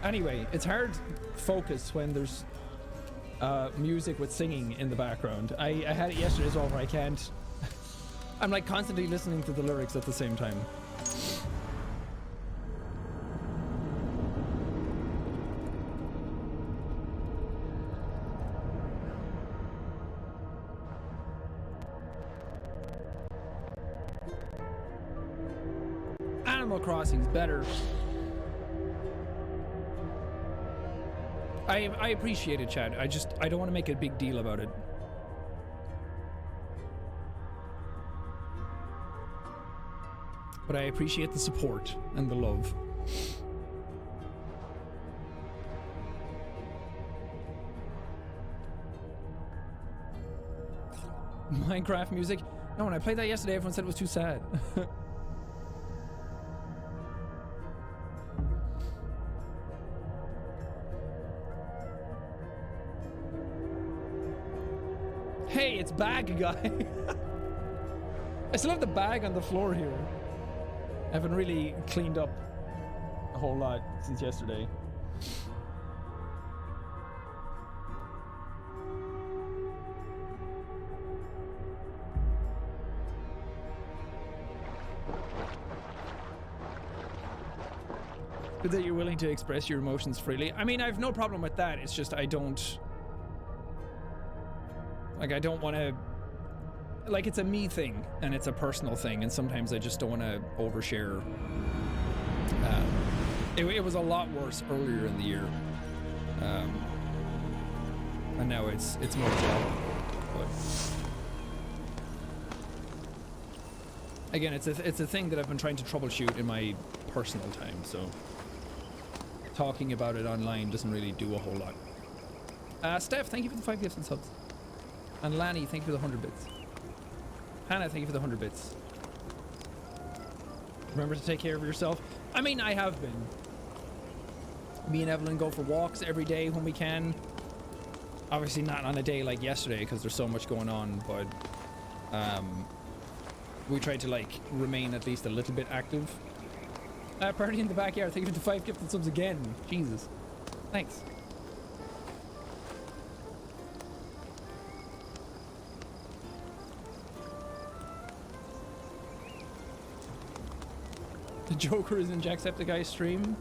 Anyway, it's hard to focus when there's music with singing in the background. I had it yesterday as well where I can't... I'm like constantly listening to the lyrics at the same time. Animal Crossing's better. I appreciate it, Chad. I don't want to make a big deal about it. But I appreciate the support and the love. Minecraft music? No, when I played that yesterday, everyone said it was too sad. Hey, it's Bag Guy. I still have the bag on the floor here. I haven't really cleaned up a whole lot since yesterday. Good that you're willing to express your emotions freely. I mean, I have no problem with that. It's just I don't... Like, I don't want to... Like, it's a me thing, and it's a personal thing, and sometimes I just don't want to overshare. It was a lot worse earlier in the year. And now it's more chill. But again, it's a thing that I've been trying to troubleshoot in my personal time, so talking about it online doesn't really do a whole lot. Steph, thank you for the 5 gifts and subs. And Lanny, thank you for the 100 bits. Hannah, thank you for the 100 bits. Remember to take care of yourself. I mean, I have been. Me and Evelyn go for walks every day when we can. Obviously not on a day like yesterday because there's so much going on, but we try to like remain at least a little bit active. Party in the backyard, thank you for the 5 gifted subs again. Jesus. Thanks. The Joker is in Jacksepticeye's stream.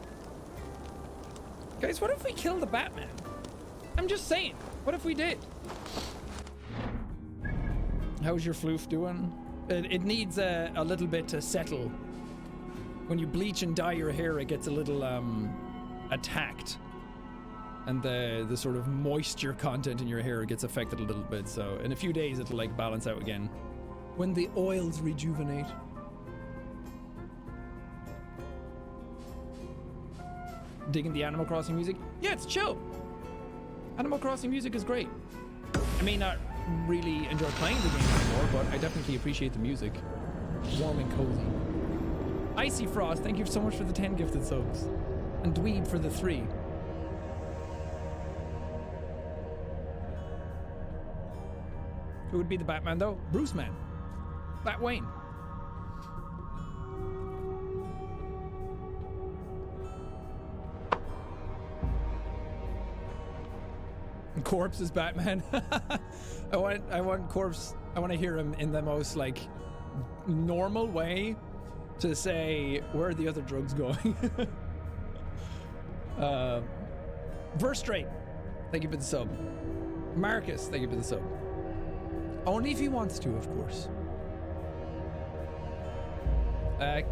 Guys, what if we kill the Batman? I'm just saying. What if we did? How's your floof doing? It needs a little bit to settle. When you bleach and dye your hair, it gets a little attacked. And the sort of moisture content in your hair gets affected a little bit. So in a few days, it'll like balance out again. When the oils rejuvenate. Digging the Animal Crossing music? Yeah, it's chill. Animal Crossing music is great. I may not really enjoy playing the game anymore, but I definitely appreciate the music. Warm and cozy. Icy Frost, thank you so much for the 10 gifted subs. And Dweeb for the 3. Who would be the Batman though? Bruce Man. Batwayne. Corpse is Batman. I want Corpse. I want to hear him in the most like normal way to say, where are the other drugs going? Verse Straight, thank you for the sub. Marcus, thank you for the sub. Only if he wants to, of course.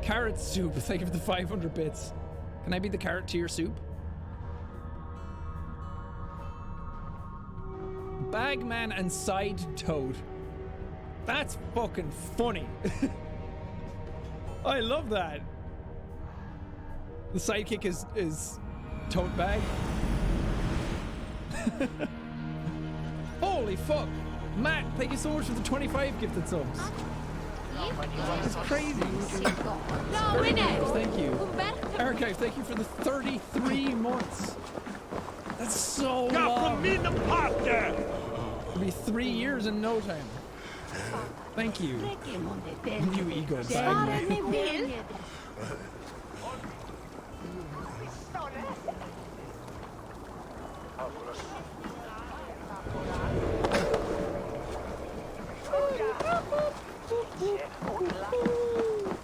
Carrot Soup, thank you for the 500 bits. Can I be the carrot to your soup? Bagman and Side Toad. That's fucking funny. I love that. The sidekick is Toad Bag. Holy fuck. Matt, thank you so much for the 25 gifted subs. It's crazy. No, thank you. Archive, thank you for the 33 months. That's so long. It'll be 3 years in no time. Thank you. You ego bag.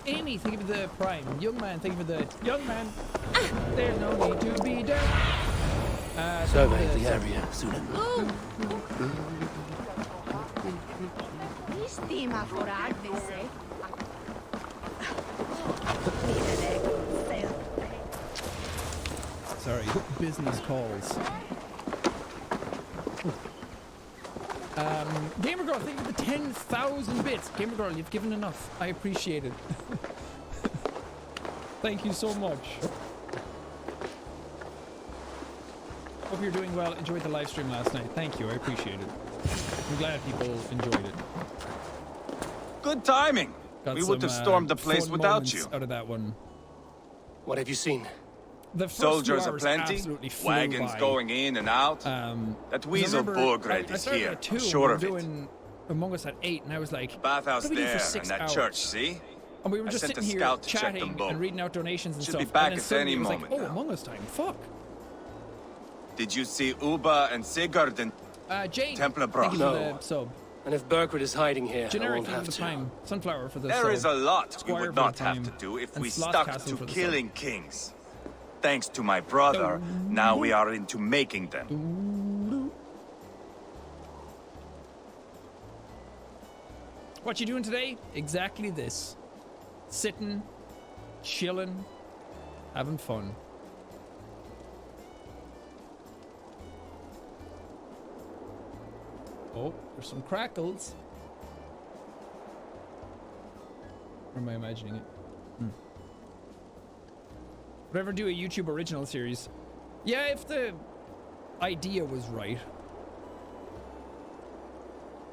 Amy, thank you for the prime. Young man, thank you for the young man. There's no need to be done. Survey the area soon. Sorry, business calls. Gamer Girl, thank you for the 10,000 bits. Gamer Girl, you've given enough. I appreciate it. Thank you so much. Hope you're doing well. Enjoyed the live stream last night. Thank you. I appreciate it. I'm glad people enjoyed it. Good timing. Got We would have stormed the place fun without you. Out of that one. What have you seen? The first Soldiers 2 hours aplenty, absolutely flew wagons by. going in and out. That weasel Borgred is here. I'm sure of it. Doing Among Us at 8, and I was like, Bathhouse what do we do there for and 6 that hours? church, see? And we were I just sent sitting a here scout to check them chatting both. and reading out donations and Should stuff. be back and then at suddenly any it was moment like, oh, now. Among Us time. Fuck. Did you see Uba and Sigurd and Jane, Templar thank you Broth? for No. the sub. And if Burkred is hiding here, I Generic, won't thank you have for the to. time. Sunflower for the There sub. is a lot we Squire would for the not have time. to do if And we Sloth stuck Castle to for the killing kings. Thanks to my brother, now we are into making them. What you doing today? Exactly this. Sitting, chilling, having fun. Oh, there's some crackles. Or am I imagining it? Would I ever do a YouTube original series? Yeah, if the idea was right.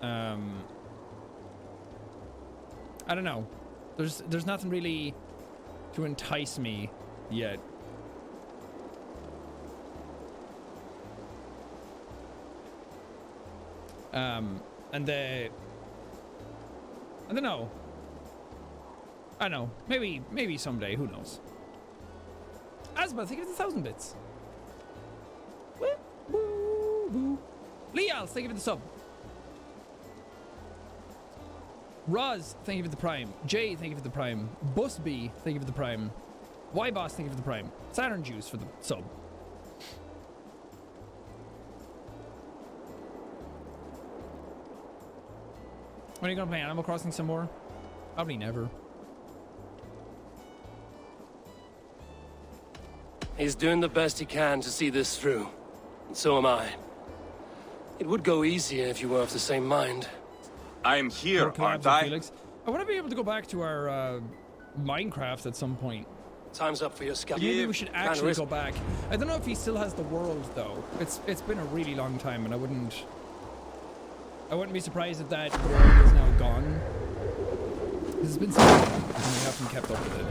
I don't know. There's nothing really to entice me yet. And I don't know. I know. Maybe someday. Who knows? Asma, thank you for the 1,000 bits. Woo, woo, woo. Leals, thank you for the sub. Roz, thank you for the prime. Jay, thank you for the prime. Busby, thank you for the prime. Y-Boss, thank you for the prime. Saturn Juice for the sub. When are you gonna play Animal Crossing some more? Probably never. He's doing the best he can to see this through. And so am I. It would go easier if you were of the same mind. I'm here, More collabs aren't with I? Felix. I want to be able to go back to our Minecraft at some point. Time's up for your scout. Maybe we should actually go back. I don't know if he still has the world though. It's been a really long time, and I wouldn't be surprised if that world is now gone. It's been so long, and we haven't kept up with it.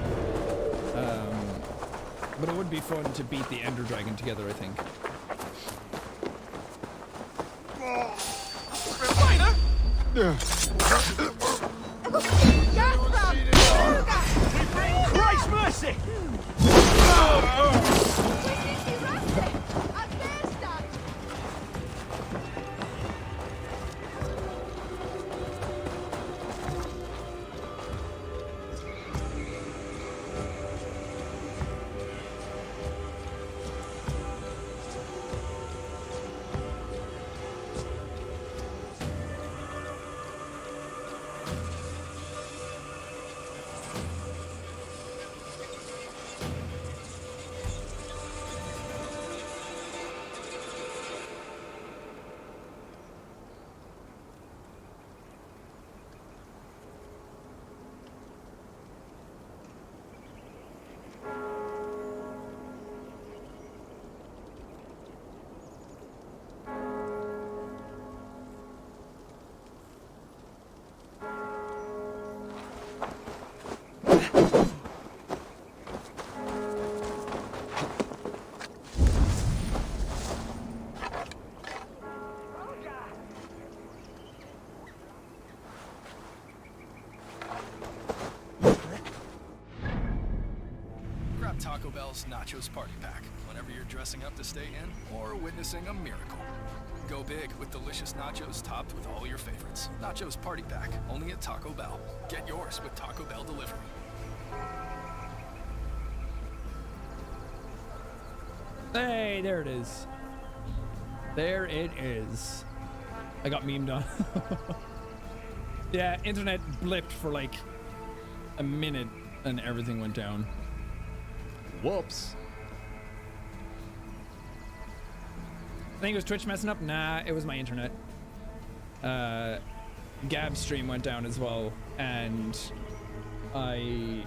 But it would be fun to beat the Ender Dragon together, I think. Christ mercy! on Taco Bell's Nachos Party Pack whenever you're dressing up to stay in or witnessing a miracle. Go big with delicious nachos topped with all your favorites. Nachos Party Pack, only at Taco Bell. Get yours with Taco Bell delivery. Hey, there it is. There it is. I got memed on. Yeah, internet blipped for like a minute and everything went down. Whoops. I think it was Twitch messing up. Nah, it was my internet. Gab's stream went down as well, and I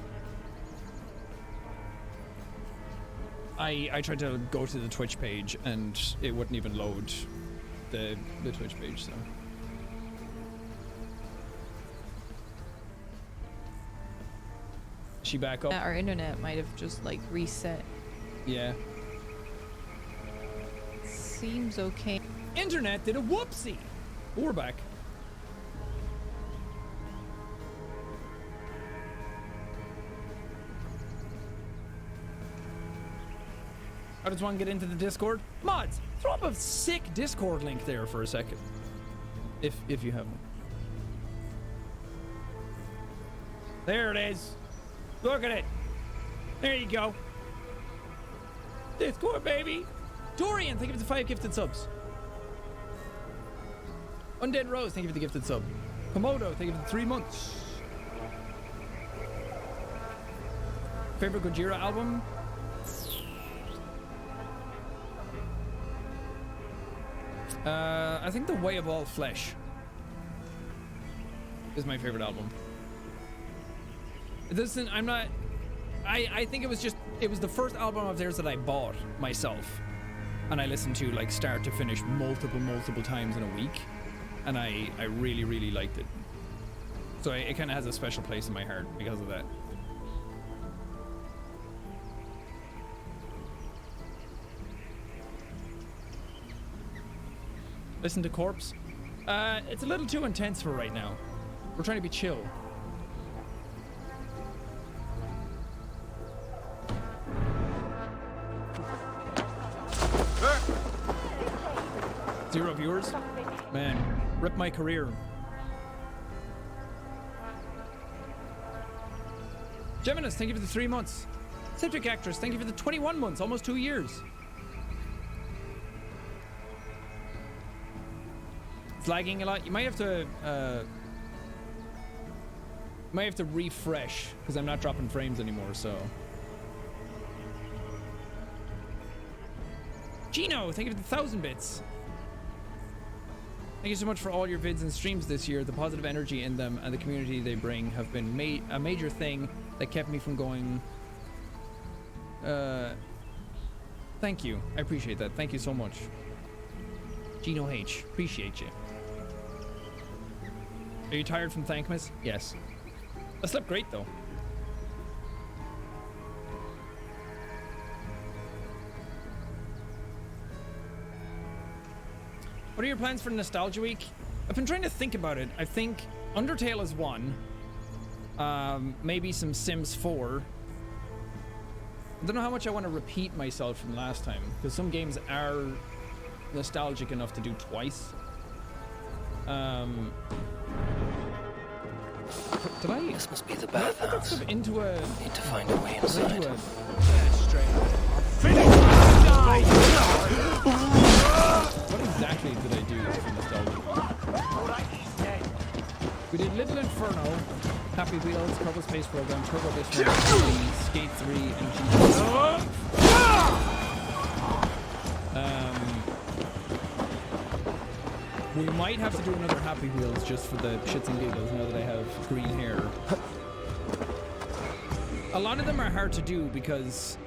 tried to go to the Twitch page and it wouldn't even load the Twitch page, so. Is she back up? Our internet might have just like reset. Yeah. Seems okay. Internet did a whoopsie. We're back. How does one get into the Discord? Mods, throw up a sick Discord link there for a second. If you have one. There it is. Look at it. There you go. Discord, baby. Dorian, thank you for the 5 gifted subs. Undead Rose, thank you for the gifted sub. Komodo, thank you for the 3 months. Favorite Gojira album? I think The Way of All Flesh is my favorite album. Listen, I'm not... I think it was the first album of theirs that I bought myself. And I listened to like start to finish multiple times in a week. And I really, really liked it. So it kind of has a special place in my heart because of that. Listen to Corpse. It's a little too intense for right now. We're trying to be chill. Zero viewers? Man, rip my career. Geminis, thank you for the 3 months. Citric Actress, thank you for the 21 months, almost 2 years. It's lagging a lot. You might have to refresh because I'm not dropping frames anymore, so. Gino, thank you for the 1,000 bits. Thank you so much for all your vids and streams this year. The positive energy in them and the community they bring have been a major thing that kept me from going. Thank you. I appreciate that. Thank you so much. Gino H. Appreciate you. Are you tired from Thankmas? Yes. I slept great though. What are your plans for Nostalgia Week? I've been trying to think about it. I think Undertale is one. Maybe some Sims 4. I don't know how much I want to repeat myself from last time, because some games are nostalgic enough to do twice. Did I? This must be the bathhouse. Into a. Need to find a way inside. What exactly did I do for nostalgia? We did Little Inferno, Happy Wheels, Kerbal Space Program, Turbo Dish, Skate 3, and GTA 5. We might have to do another Happy Wheels just for the shits and giggles now that I have green hair. A lot of them are hard to do because,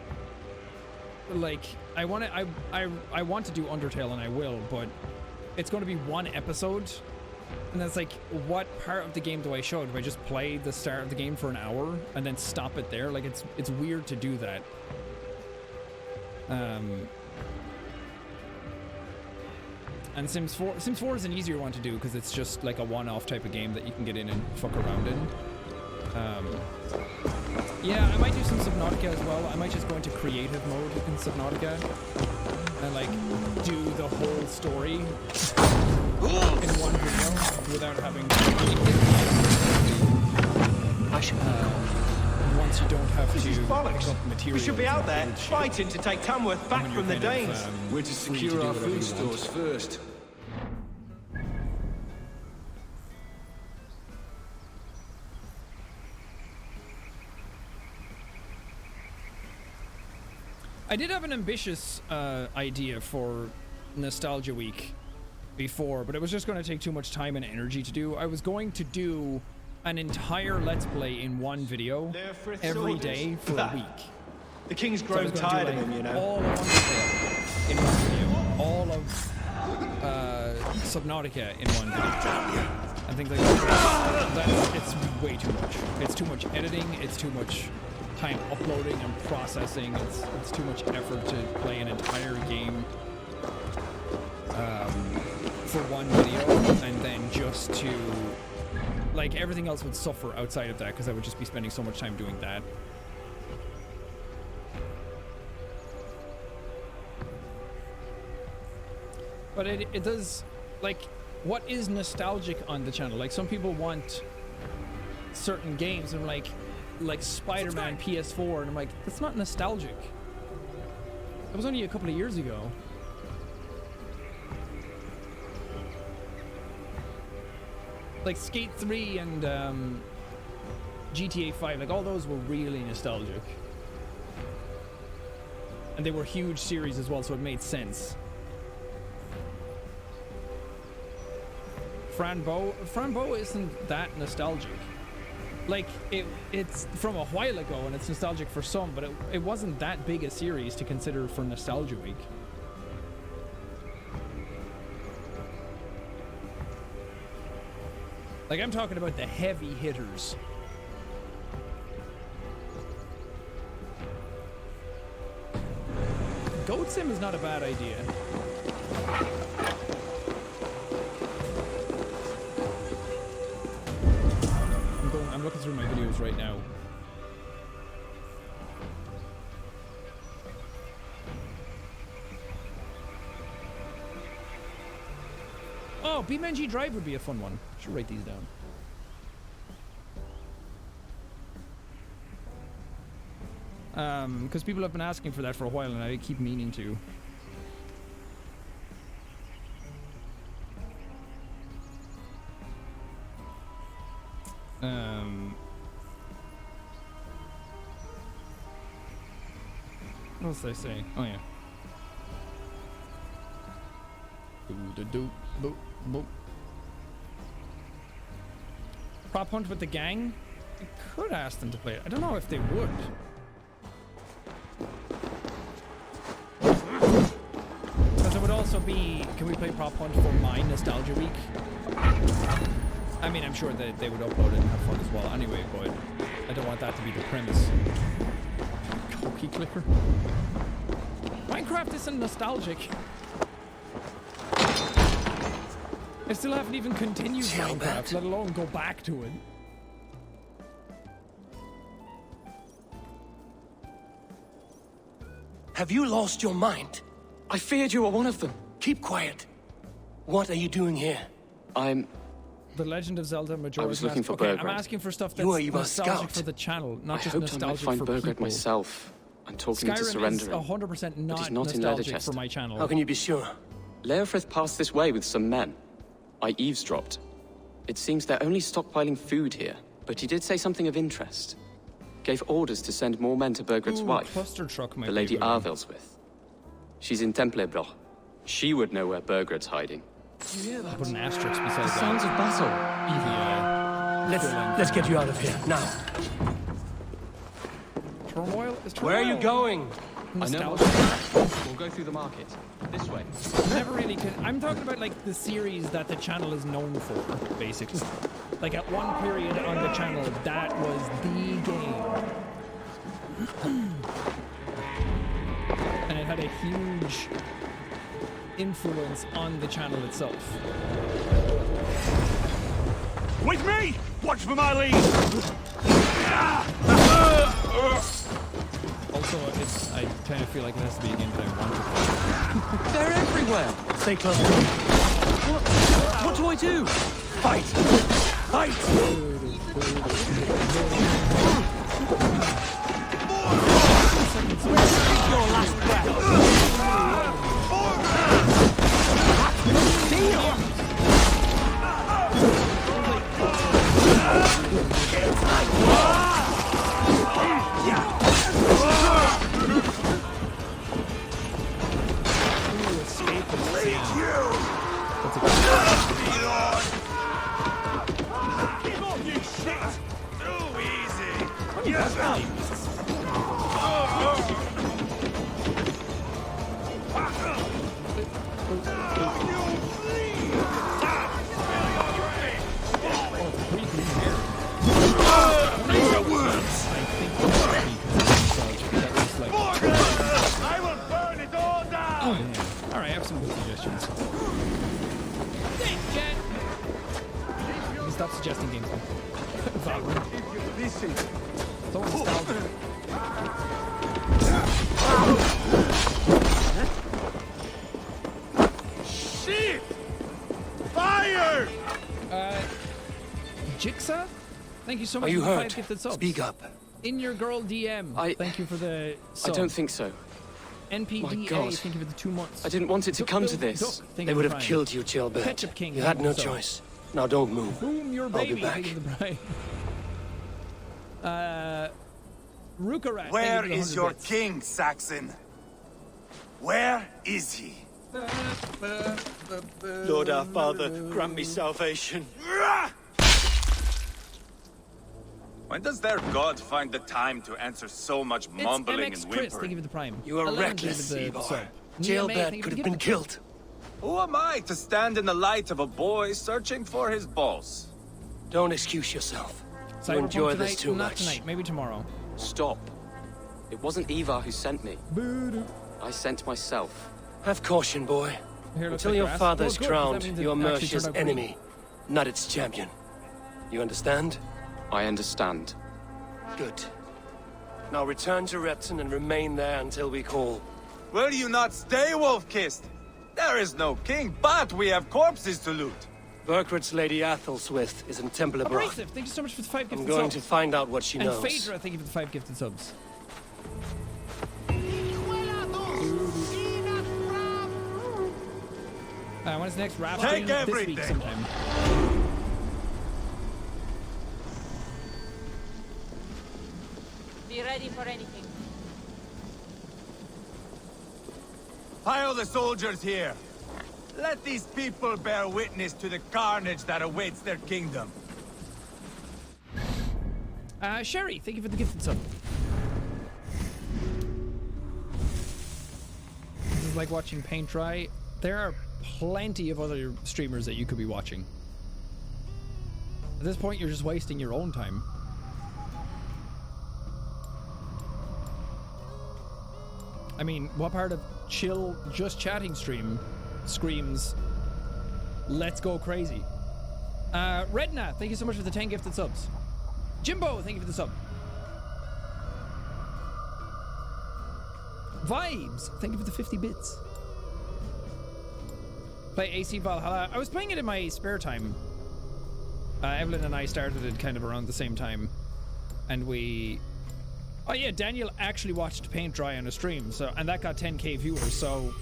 like, I want to do Undertale and I will, but it's going to be one episode, and that's like, what part of the game do I show? Do I just play the start of the game for an hour and then stop it there? Like, it's weird to do that. And Sims 4 is an easier one to do because it's just like a one-off type of game that you can get in and fuck around in. Yeah, I might do some Subnautica as well. I might just go into creative mode in Subnautica and like do the whole story in one video without having once you don't have to pick up material. We should be out there fighting to take Tamworth back from the Danes. We're to secure our food stores first. I did have an ambitious idea for Nostalgia Week before, but it was just going to take too much time and energy to do. I was going to do an entire Let's Play in one video every day for a week. The King's grown tired of him, you know. All of Undertale in one video. All of Subnautica in one video. And things like that. It's way too much. It's too much editing. It's too much time uploading and processing. It's too much effort to play an entire game for one video, and then just to like everything else would suffer outside of that because I would just be spending so much time doing that. But it does, like, what is nostalgic on the channel? Like, some people want certain games and like Spider-Man PS4, and I'm like, that's not nostalgic. That was only a couple of years ago. Like Skate 3 and GTA 5, like all those were really nostalgic. And they were huge series as well, so it made sense. Frambo isn't that nostalgic. Like, it's from a while ago and it's nostalgic for some, but it wasn't that big a series to consider for Nostalgia Week. Like, I'm talking about the heavy hitters. Goat Sim is not a bad idea. I'm looking through my videos right now. Oh, BeamNG Drive would be a fun one. Should write these down. Because people have been asking for that for a while, and I keep meaning to. What else did I say? Oh yeah. Prop hunt with the gang? I could ask them to play it. I don't know if they would. Because it would also be, can we play prop hunt for my Nostalgia Week? I mean, I'm sure that they would upload it and have fun as well anyway, but I don't want that to be the premise. Cookie clicker. Minecraft isn't nostalgic. I still haven't even continued Minecraft, let alone go back to it. Have you lost your mind? I feared you were one of them. Keep quiet. What are you doing here? The Legend of Zelda Majora's Mask. I was looking for okay, Burgred. I'm asking for stuff that's you nostalgic scout. for the channel, not just I nostalgic might for find Burgred people. myself. I'm talking to Skyrim surrender is him. 100% he's not not in nostalgic Leatherchester. for my channel. How can you be sure? Leofrith passed this way with some men. I eavesdropped. It seems they're only stockpiling food here, but he did say something of interest. Gave orders to send more men to Burgred's Ooh, wife, cluster truck might the be Lady a good one. Arvelswith. She's in Templebloch. She would know where Burgred's hiding. I'll put an asterisk beside that. Sounds of battle. Yeah. Let's get you out of here now. Turmoil is turmoil. Where are you going? I know. Nostalgia. We'll go through the market. This way. Never really could. I'm talking about like the series that the channel is known for, basically. Like at one period on the channel, that was the game. And it had a huge influence on the channel itself. With me! Watch for my lead! Also, I kind of feel like it has to be a game that I want to play. They're everywhere. Stay close. What do I do? Fight! Fight! Your last breath. Alright, I have some good suggestions. Thanks, Jen! You can stop suggesting games. Valorant. So nostalgic. Shit! Fire! Jigsaw? Thank you so much Are you for the 5 hurt? gifted subs. Speak up. In your girl DM. Thank you for the sub. I don't think so. NPDA, My God. thank you for the 2 months. I didn't want it to come to this. Thank They you would for have Prime. killed you, Jailbird. Ketchup King, You had no so. choice. Now don't move. Boom, your I'll baby. be back. Thank you for the Prime. Rukarat. Where thank you for the is 100 your bits. king, Saxon? Where is he? Lord our Father, grant me salvation. When does their god find the time to answer so much It's mumbling MX and Chris, thank you whimpering? for the Prime. You are 11 reckless, thank you for the Seabar. sub. Nia May, thank Jailbird you could for have the been gift. killed. Who am I to stand in the light of a boy searching for his balls? Don't excuse yourself. You Cyberpunk enjoy tonight? this too Not much. tonight, maybe tomorrow. Stop. It wasn't Eva who sent me. Boo-doo. I sent myself. Have caution, boy. Here, looks Until like your grass. father Oh, is good, 'cause that crowned, means it you are actually Mercia's turned out green. enemy, not its champion. You understand? I understand. Good. Now return to Repton and remain there until we call. Will you not stay, Wolf-Kissed? There is no king, but we have corpses to loot. Burkhart's Lady Athelstwith is in Temple Brock. Abrasive, thank you so much for the 5 I'm gifted going to subs. find out what she And knows. Phaedra, thank you for the 5 gifted subs. When is the next rap Take stream? This everything. week sometime. Be ready for anything. Pile the soldiers here. Let these people bear witness to the carnage that awaits their kingdom. Sherry, thank you for the gifted sub. This is like watching paint dry. There are plenty of other streamers that you could be watching. At this point, you're just wasting your own time. I mean, what part of chill, just chatting stream screams, let's go crazy? Redna, thank you so much for the 10 gifted subs. Jimbo, thank you for the sub. Vibes, thank you for the 50 bits. Play AC Valhalla. I was playing it in my spare time. Evelyn and I started it kind of around the same time. And we... Oh yeah, Daniel actually watched paint dry on a stream, so and that got 10k viewers, so...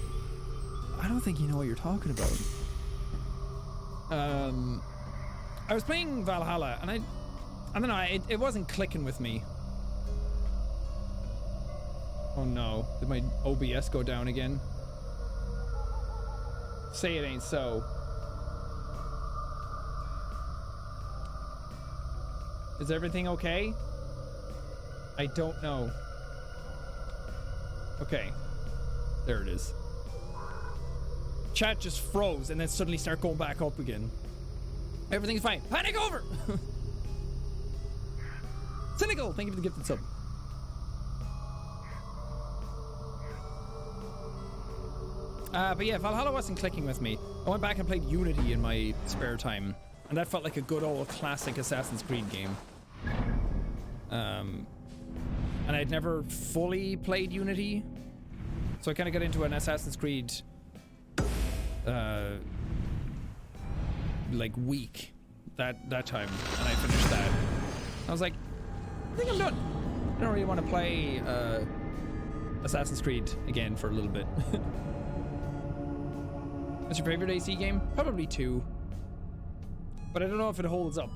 I don't think you know what you're talking about. I was playing Valhalla, and I don't know, it wasn't clicking with me. Oh no, did my OBS go down again? Say it ain't so. Is everything okay? I don't know. Okay. There it is. Chat just froze and then suddenly start going back up again. Everything's fine. Panic over! Cynical, thank you for the gifted sub. But yeah, Valhalla wasn't clicking with me. I went back and played Unity in my spare time, and that felt like a good old classic Assassin's Creed game. And and I'd never fully played Unity, so I kind of got into an Assassin's Creed like week that time, and I finished that. I was like, I think I'm done. I don't really want to play Assassin's Creed again for a little bit. What's your favorite AC game? Probably 2. But I don't know if it holds up,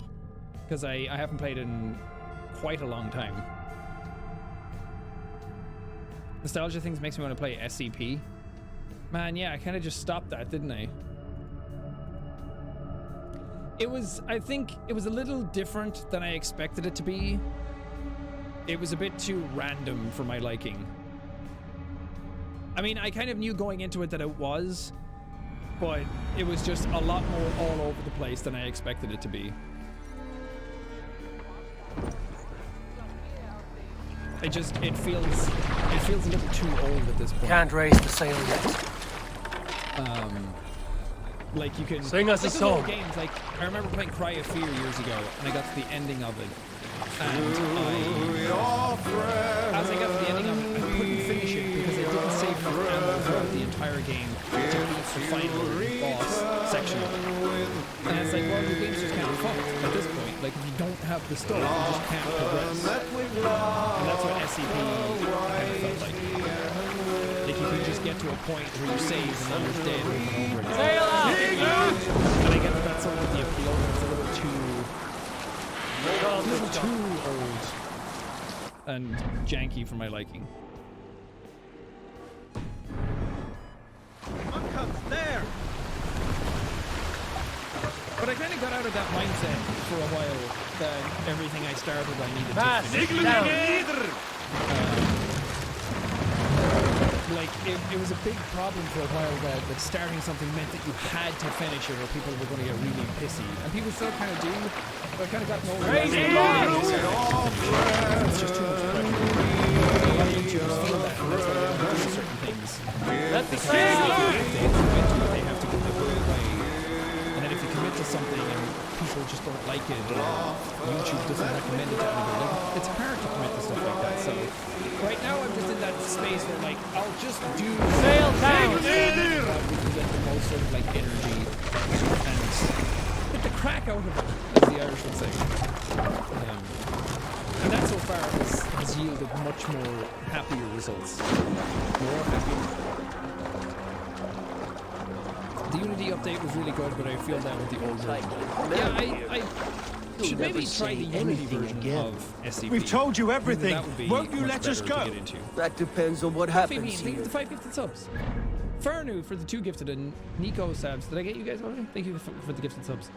because I haven't played in quite a long time. Nostalgia things makes me want to play SCP. Man, yeah, I kind of just stopped that, didn't I? I think it was a little different than I expected it to be. It was a bit too random for my liking. I mean, I kind of knew going into it that it was, but it was just a lot more all over the place than I expected it to be. It feels a little too old at this point. Can't raise the sail yet. Like you can sing us a song. Games like I remember playing Cry of Fear years ago, and I got to the ending of it, and as I got to the ending of it, I couldn't finish it because it didn't save enough ammo throughout the entire game to beat the final boss section of it. And it's like, well, the game's just kind of fucked at this point. Like, if you don't have the stuff, you just can't progress. And that's what SCP kind of felt like. Like, you could just get to a point where you save and then you're dead over and over again. Sail out! And I get that that's sort of the appeal, but it's a little too old and janky for my liking. One comes there. But I kind of got out of that mindset for a while that everything I started I needed to finish. Like, it was a big problem for a while that starting something meant that you had to finish it or people were going to get really pissy. And people still kind of do, but I kind of got over that. It's just too much pressure. A lot of YouTubers feel that, and that's why they don't do certain things. That's the same. They have to go the whole way. And then if you commit to something and people just don't like it, or YouTube doesn't recommend it to anybody, like, it's hard to commit to stuff like that. So right now I'm just in that space where, like, I'll just do sail down. We can get the most sort of like energy and get the crack out of it, as the Irish would say. And that so far has yielded much more happier results. More happier. The Unity update was really good, but I feel that with the old version. Yeah, I should maybe try the Unity version of SCP. We've told you everything. Won't you much let us better to go? get into. That depends on what happens Thank you here. for the 5 gifted subs. Fernu for the 2 gifted, and Nico subs. Did I get you guys already? Thank you for the gifted subs.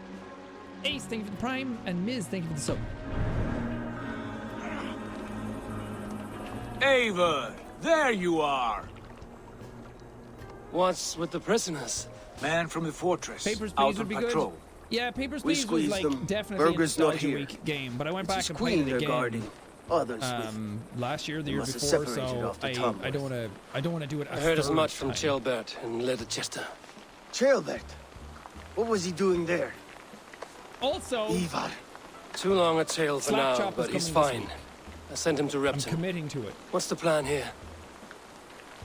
Ace, thank you for the Prime, and Miz, thank you for the sub. Eivor, there you are. What's with the prisoners? Man from the fortress. Papers, out Please would on be patrol. good. Yeah, Papers, We Please was squeezed like them. definitely a Burger's not nostalgia here. week game, but I went It's back his and queen played it they're again. guarding. Others with. Last year, the They year must have before, separated so off the I tumblers. don't wanna do it. I heard as much from Chilbert in Leicester. Chilbert. What was he doing there? Also, Ivar. Too long a tale for now, Slapchop is but he's coming this fine. week. I sent him to I'm Repton. committing to it. What's the plan here?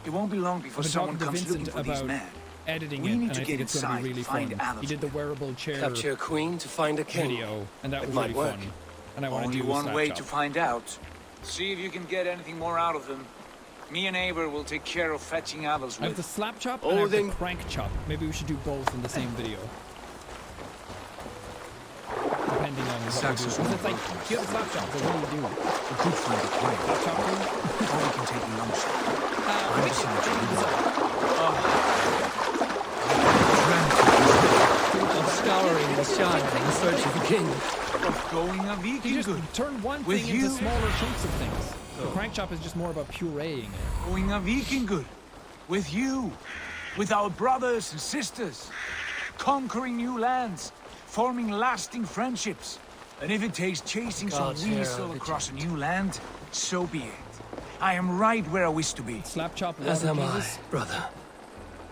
It won't be long before I've been someone talking to comes looking Vincent for these about men. editing We it, need and to I get think it's going to be inside, really find fun. Alice He did the wearable chair Capture a queen to find a king. video, and that It was might really work. fun. And I want to Only do one way Slapchop. to find out. See if you can get anything more out of them. Me and Eivor will take care of fetching Avils I have with. the slap chop and I have then- the crank chop. Maybe we should do both in the same video. Depending on what we do. Saxon's Because it's like, you have the slap chop, but what do you do? We could find a queen. Slap chop thing? Or we can take a long shot. Which Scouring the Shire in search of the king. Going a you Viking just good. turn one With thing into you? smaller chunks of things. The crank chop is just more about pureeing it. Going a Viking good. With you. With our brothers and sisters. Conquering new lands. Forming lasting friendships. And if it takes chasing God, some weasel yeah, across a new land, so be it. I am right where I wish to be. Slap chop, As water am I, Jesus. brother.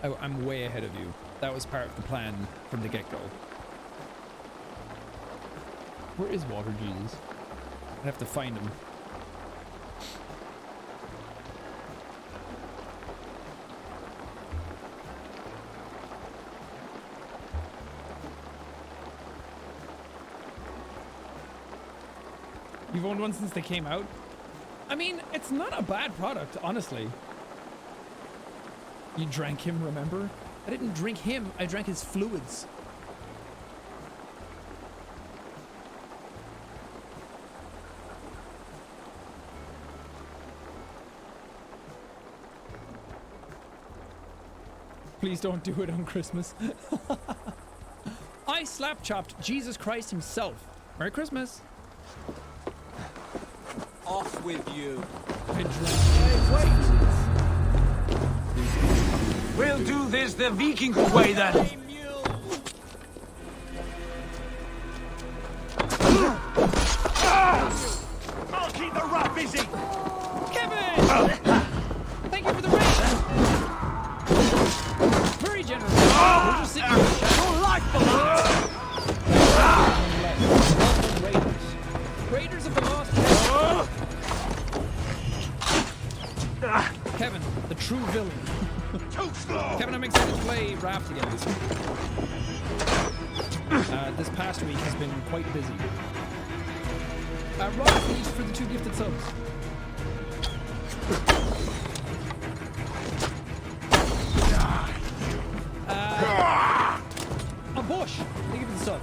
I'm way ahead of you. That was part of the plan from the get-go. Where is Water Jesus? I have to find him. You've owned one since they came out? I mean, it's not a bad product, honestly. You drank him, remember? I didn't drink him, I drank his fluids. Please don't do it on Christmas. I slap-chopped Jesus Christ himself. Merry Christmas. Off with you. I drank. We'll do this the Viking way then. I'll keep the rat busy. Kevin! Thank you for the raid. Very generous. We're just sitting here. Your life belongs. Raiders of the Lost Kevin, the true villain. Too slow. Kevin, I'm excited to play Raft again this week. This past week has been quite busy. Rob, thanks for the 2 gifted subs. A Bush, thank you for the sub.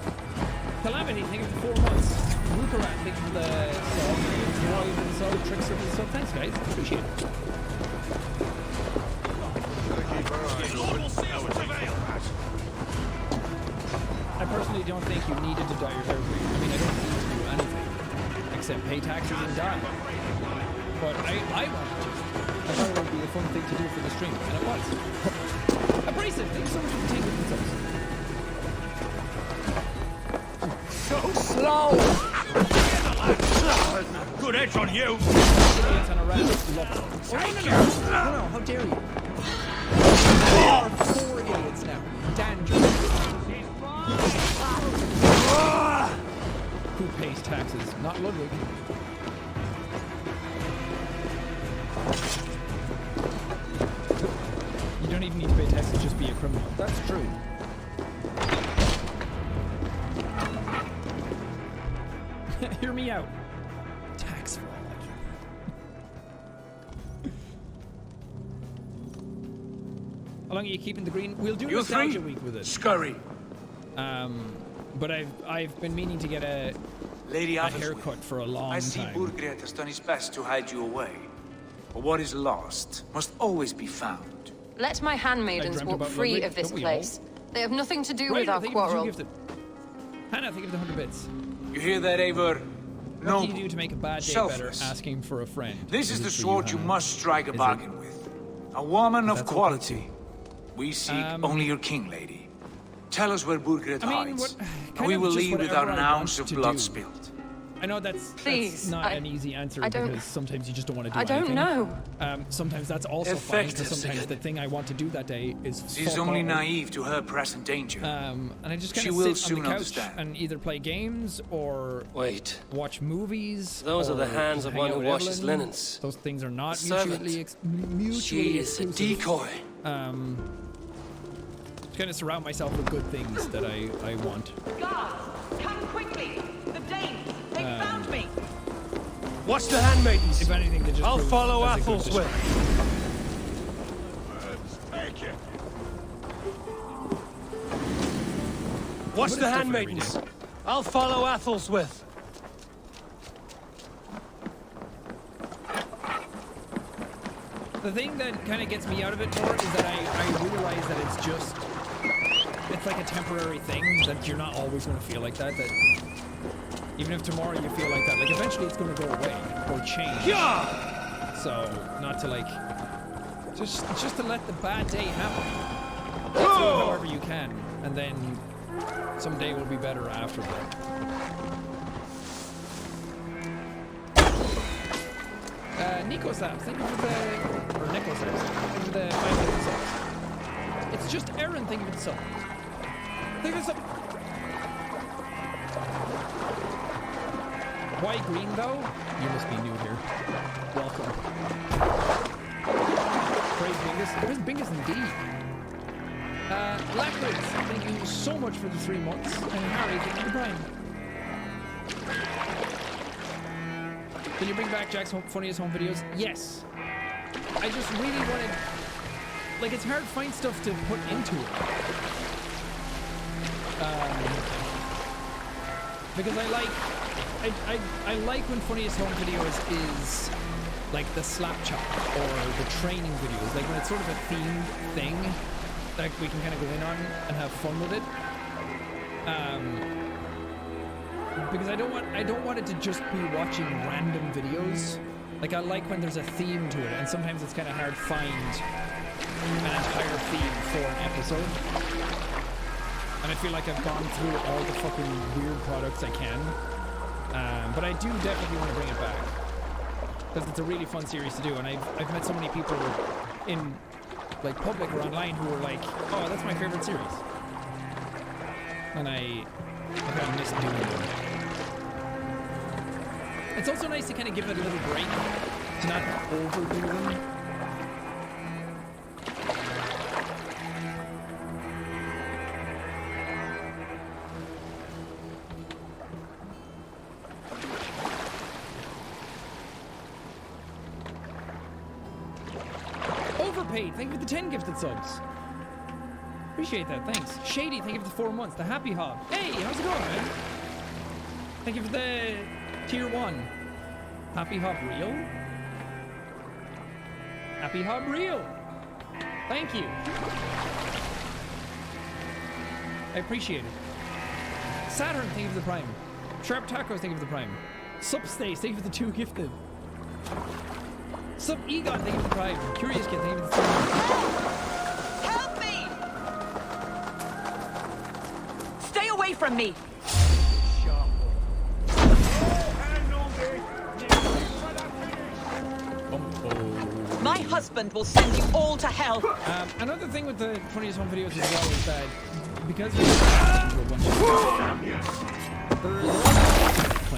Calamity, thank you for 4 months. Rukarat, thank you for the sub. Roy for the sub. Trickster for the sub. Thanks, guys. Appreciate it. I personally don't think you needed to dye your hair green. I mean, I don't need to do anything except pay taxes and dye. But I wanted to. I thought it would be a fun thing to do for the stream, and it was. Abrasive, thank you so much for the 10 gifted subs. So slow. Good edge on you. Idiots on a rat. Love it. Oh, no, how dare you? There are 4 idiots now. Danger. Who pays taxes? Not Ludwig. You don't even need to pay taxes, just be a criminal. That's true. Hear me out. Tax fraud. How long are you keeping the green? We'll do a nostalgia week with it. Scurry. But I've been meaning to get a haircut for a long time. I see Burgred has done his best to hide you away. But what is lost must always be found. Let my handmaidens walk free of this place. They have nothing to do with our quarrel. Hannah, think of the 100 bits. You hear that, Eivor? What can you do to make a bad day better? Asking for a friend. This is the sword you must strike a bargain with. A woman of quality. We seek only your king, lady. Tell us where Burgred hides, and we will leave without an ounce of blood spilled. I know that's not an easy answer because sometimes you just don't want to do anything. I don't know. Sometimes that's also fine, but sometimes the thing I want to do that day is She's only naive to her present danger. And I just kind of sit on the couch and either play games or watch movies. Those are the hands of one who washes linens. Those things are not mutually She is a decoy. Kind of surround myself with good things that I want. Guards, come quickly! The Danes, they found me! Watch the handmaidens. If anything, they just I'll follow Athel's with. Watch the handmaidens. I'll follow Athel's with. The thing that kind of gets me out of it more is that I realize that it's like a temporary thing, that you're not always going to feel like that, even if tomorrow you feel like that, like eventually it's going to go away or change. Yeah! So, not to like, just to let the bad day happen. However you can, and then someday will be better after that. Nico Saps, thank you for the... Or Nico Saps, thank you for the 500 subs. It's just Aaron, thank you for the sub. Thank you for the sub. Why green, though? You must be new here. Welcome. Praise Bingus. Praise Bingus indeed. Blackridge, thank you so much for the 3 months. And Harry, thank you for the prime. Can you bring back Jack's funniest home videos? Yes. I just really wanted... Like, it's hard to find stuff to put into it. Because I like when funniest home videos is like the slap chop or the training videos, like when it's sort of a themed thing that we can kind of go in on and have fun with it. Because I don't want it to just be watching random videos. Like, I like when there's a theme to it, and sometimes it's kind of hard to find an entire theme for an episode. And I feel like I've gone through all the fucking weird products I can. But I do definitely want to bring it back. Because it's a really fun series to do, and I've met so many people in like public or online who are like, oh, that's my favorite series. And I kind of miss doing them. It's also nice to kind of give it a little break, to not overdo them. Overpaid, thank you for the 10 gifted subs. Appreciate that, thanks. Shady, thank you for the 4 months. The Happy Hob. Hey, how's it going, man? Thank you for the tier 1. Happy Hob Real? Happy Hob Real. Thank you. I appreciate it. Saturn, thank you for the Prime. Sharp Tacos, thank you for the Prime. Substace, thank you for the 2 gifted. Sub Egon, thank you for the Prime. Curious Kid, thank you for the 3. Help me! Stay away from me! My husband will send you all to hell. Another thing with the funniest home videos as well is that because we're a bunch of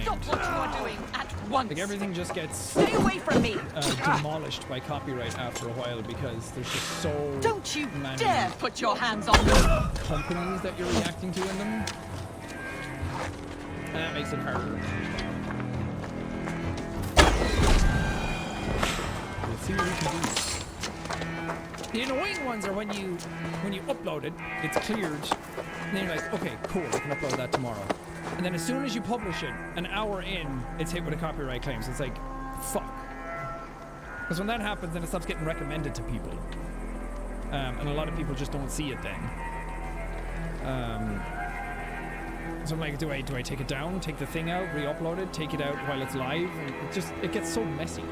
Stop what you are doing at once. like everything just gets Stay away from me. Demolished by copyright after a while because there's just so Don't you many dare put your hands on me. companies that you're reacting to in them. And that makes it harder. Let's see what we can do. The annoying ones are when you upload it, it's cleared, and then you're like, okay, cool, I can upload that tomorrow. And then as soon as you publish it, an hour in, it's hit with a copyright claim. So it's like, fuck. Because when that happens, then it stops getting recommended to people. And a lot of people just don't see it then. So I'm like, do I take it down, take the thing out, re-upload it, take it out while it's live? And it gets so messy.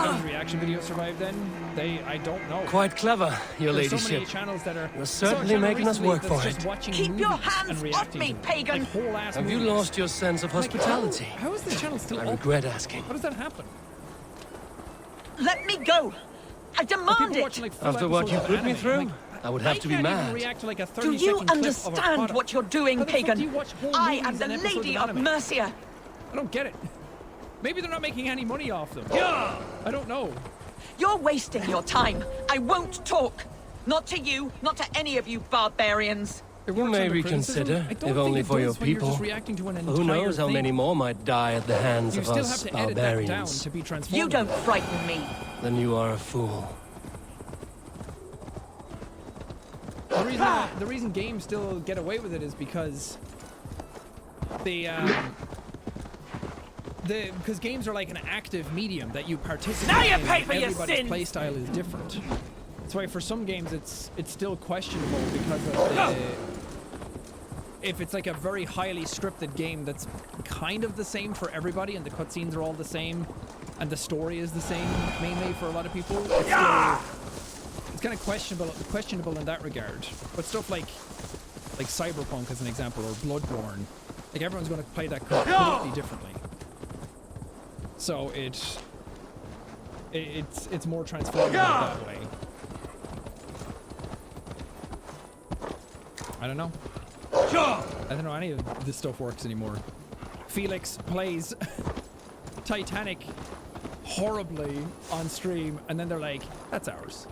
Those reaction videos survive then? I don't know. Quite clever, your There's ladyship. so many channels that are... You're certainly making us work for it. Keep your hands off me, pagan! Like whole-ass Have you movies. lost your sense of hospitality? Like, how is this channel still I open? regret asking. How does that happen? Let me go! I Are demand people it! watching, like, full After what you episodes of put me anime? through, Like, I would have to be I can't even mad. react to like a Do you 30-second clip of a understand product. what you're doing, How the fuck pagan? do you watch whole I movies am the and episodes Lady of of anime? Mercia. I don't get it. Maybe they're not making any money off them. Yeah. I don't know. You're wasting your time. I won't talk. Not to you, not to any of you barbarians. It You works may under criticism. reconsider, I don't if think only it for your does when you're just people. reacting to an Who entire knows how thing. many more might die at the hands You of still us have to edit that down barbarians. to be transformative. You don't frighten me. Then you are a fool. The reason games still get away with it is because because games are like an active medium that you participate Now you in. pay for your Everybody's sins! playstyle is different. That's why for some games it's still questionable because of the if it's like a very highly scripted game that's kind of the same for everybody and the cutscenes are all the same and the story is the same mainly for a lot of people. It's kind of questionable in that regard. But stuff like Cyberpunk as an example or Bloodborne, like everyone's going to play that completely differently. So it's more transformative that way. I don't know. I don't know any of this stuff works anymore. Felix plays Titanic horribly on stream and then they're like, that's ours.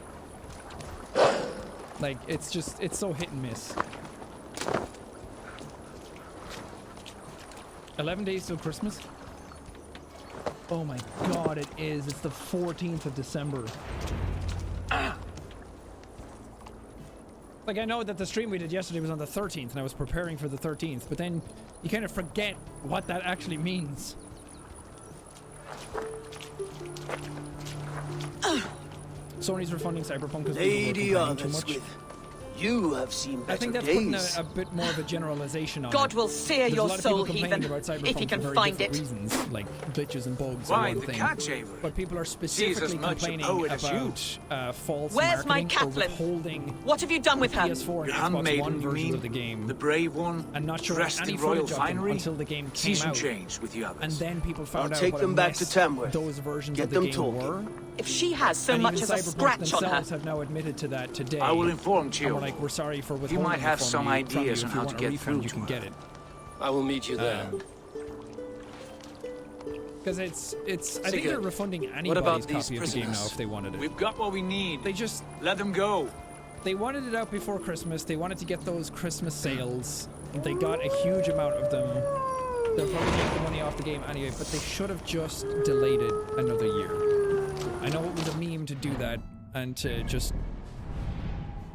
Like, it's so hit and miss. 11 days till Christmas? Oh my god, it is. It's the 14th of December. Like, I know that the stream we did yesterday was on the 13th, and I was preparing for the 13th, but then you kind of forget what that actually means. Sony's refunding Cyberpunk because Lady people were complaining too much. You have seen better I think that's days. putting a bit more of a generalization on God it. will sear There's your a lot of soul, people complaining heathen, about Cyberpunk if you can for very find different it. reasons, like glitches and bugs Why, are one the thing. cat's Avery. But people are She's specifically as much a complaining poet as about false Where's my marketing or Catelyn? withholding What have you done with her? PS4 and Your Xbox handmaiden, One you versions mean? of the game, The brave one, and not showing dressed any in royal footage of them finery? until the game came See some out. change with the others. And then people found I'll out take what them a back mess to Tamworth. those versions Get of the them game talking. were. If she has so And much even as a Cyberpunk scratch on her, themselves have now admitted to that today. I will inform And you. we're like, we're sorry for You withholding might have it from some you, ideas from on you. how If to you get want a through refund, you to can her. get it. I will meet you there. Because it's I think Sigurd, they're refunding what anybody's about these copy of the game now prisoners? if they wanted it. We've got what we need. They just Let them go. They wanted it out before Christmas. They wanted to get those Christmas sales. They got a huge amount of them. They'll probably make the money off the game anyway, but they should have just delayed it another year. I know it was a meme to do that and to just...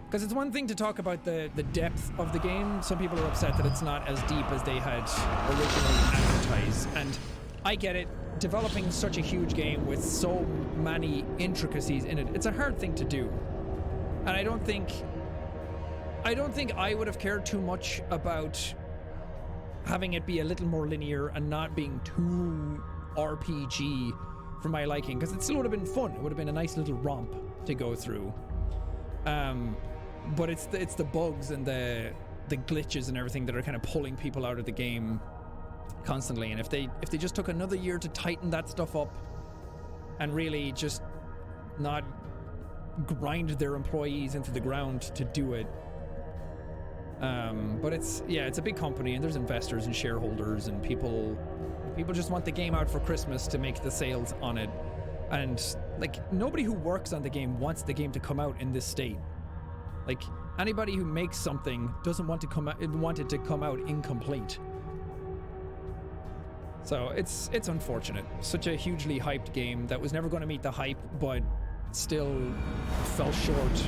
Because it's one thing to talk about the depth of the game. Some people are upset that it's not as deep as they had originally advertised. And I get it. Developing such a huge game with so many intricacies in it, it's a hard thing to do. And I don't think I would have cared too much about having it be a little more linear and not being too RPG for my liking, because it still would have been fun. It would have been a nice little romp to go through. But it's the bugs and the glitches and everything that are kind of pulling people out of the game constantly. And if they just took another year to tighten that stuff up and really just not grind their employees into the ground to do it. But it's a big company and there's investors and shareholders and people just want the game out for Christmas to make the sales on it. And like nobody who works on the game wants the game to come out in this state. Like anybody who makes something doesn't want it to come out incomplete. So it's unfortunate. Such a hugely hyped game that was never going to meet the hype, but still fell short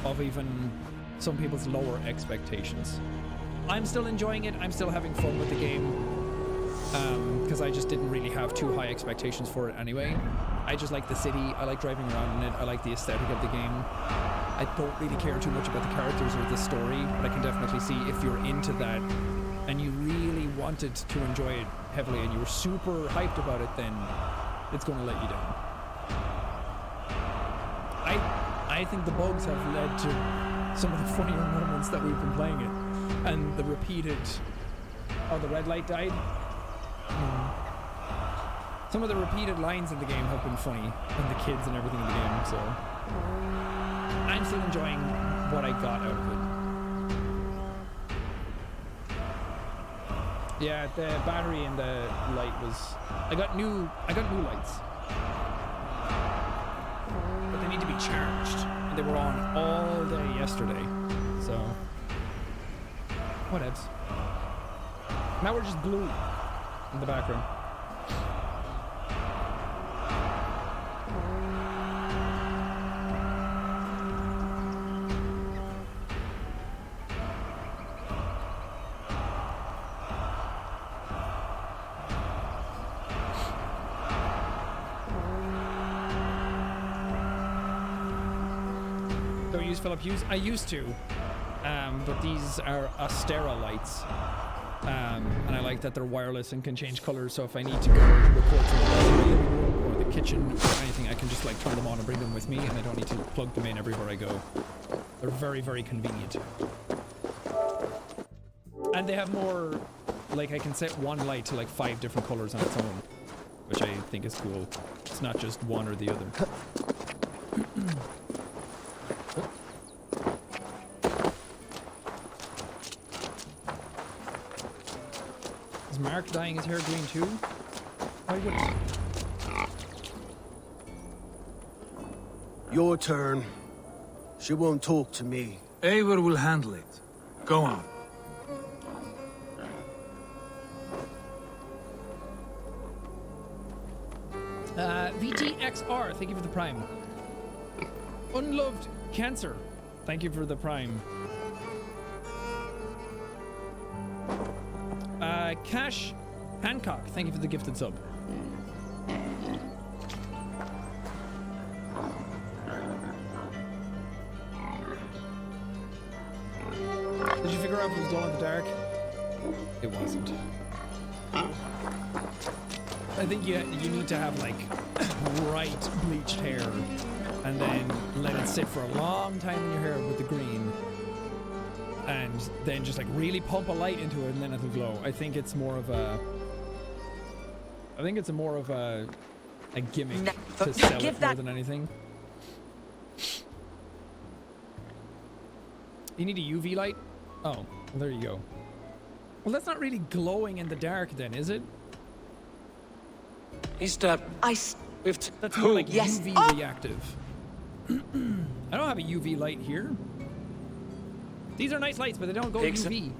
of even some people's lower expectations. I'm still enjoying it. I'm still having fun with the game because I just didn't really have too high expectations for it anyway. I just like the city. I like driving around in it. I like the aesthetic of the game. I don't really care too much about the characters or the story, but I can definitely see if you're into that and you really wanted to enjoy it heavily and you were super hyped about it, then it's going to let you down. I think the bugs have led to some of the funnier moments that we've been playing it, and the repeated... Oh, the red light died? Some of the repeated lines in the game have been funny, and the kids and everything in the game, so... I'm still enjoying what I got out of it. Yeah, the battery and the light was... I got new lights. But they need to be charged. And they were on all day yesterday. So... Whatevs. Now we're just blue in the background. Philip Hughes? I used to, but these are Astera lights, and I like that they're wireless and can change colors, so if I need to go record from the living room or the kitchen or anything, I can just like turn them on and bring them with me, and I don't need to plug them in everywhere I go. They're very, very convenient. And they have more, like I can set one light to like 5 different colors on its own, which I think is cool. It's not just one or the other. Is Mark dyeing his hair green too? Why wouldn't he? Your turn. She won't talk to me. Eivor will handle it. Go on. VTXR, thank you for the prime. Unloved Cancer, thank you for the prime. Cash Hancock, thank you for the gifted sub. Did you figure out if it was glow in the dark? It wasn't. I think you need to have like bright bleached hair and then let it sit for a long time in your hair with the green and then just like really pump a light into it and then it'll glow. I think it's more of a gimmick to sell it more than anything. You need a UV light? Oh, well, there you go. Well, that's not really glowing in the dark then, is it? He stabbed. That's more like UV reactive. I don't have a UV light here. These are nice lights, but they don't go UV.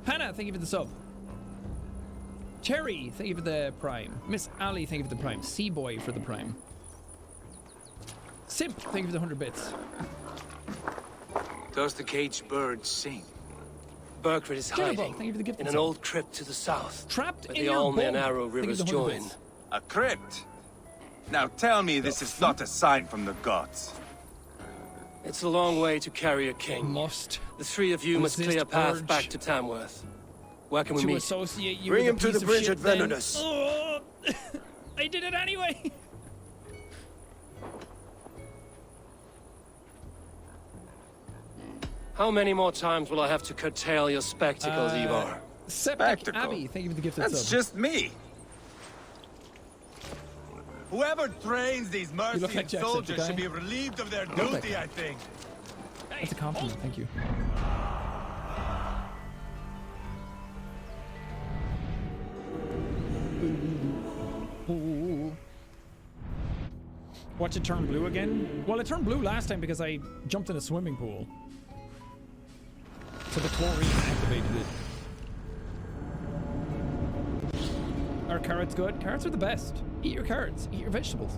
Hannah, thank you for the sub. Cherry, thank you for the prime. Miss Ali, thank you for the prime. Seaboy for the prime. Simp, thank you for the 100 bits. Does the caged bird sing? Burkred is hiding in an old crypt to the south, trapped where in the Alne and Arrow rivers join. A crypt? Now tell me this is not a sign from the gods. It's a long way to carry a king. The three of you must clear a path back to Tamworth. Where can we meet? Associate you Bring with him to the bridge at Venonus. Oh, I did it anyway. How many more times will I have to curtail your spectacles, Ivar? Septic Abbey, thank you for the gift. That's just me. Whoever trains these mercy soldiers should be relieved of their duty, I think. That's a compliment, thank you. Ooh. Watch it turn blue again? Well, it turned blue last time because I jumped in a swimming pool. So the chlorine activated it. Are carrots good? Carrots are the best. Eat your carrots. Eat your vegetables.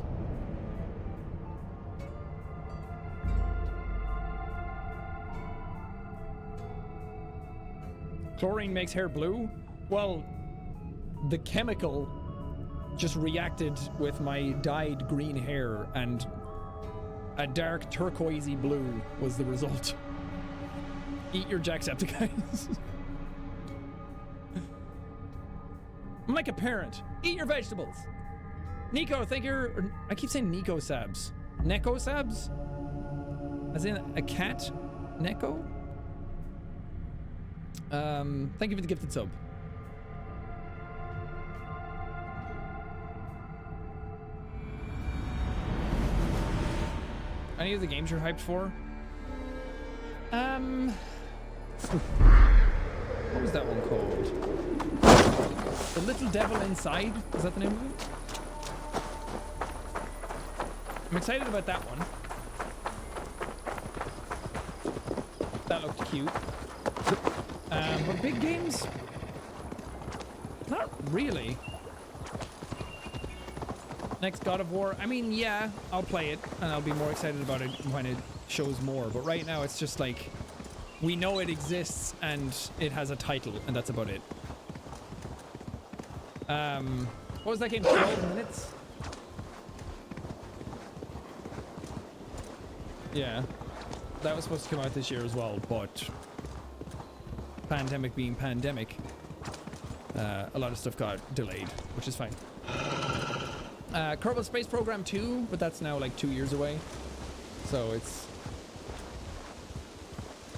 Chlorine makes hair blue? Well, the chemical just reacted with my dyed green hair and a dark turquoisey blue was the result. Eat your Jacksepticeyes. I'm like a parent. Eat your vegetables. Nico, thank you. I keep saying Nico Sabs. Neko Sabs? As in a cat? Neko? Thank you for the gifted sub. Any of the games you're hyped for? What was that one called? The Little Devil Inside? Is that the name of it? I'm excited about that one. That looked cute. But big games? Not really. Next God of War? I mean, yeah, I'll play it, and I'll be more excited about it when it shows more. But right now, it's just like, we know it exists, and it has a title, and that's about it. What was that game? 12 minutes? Yeah. That was supposed to come out this year as well, but pandemic being pandemic, a lot of stuff got delayed, which is fine. Kerbal Space Program 2, but that's now like 2 years away. So it's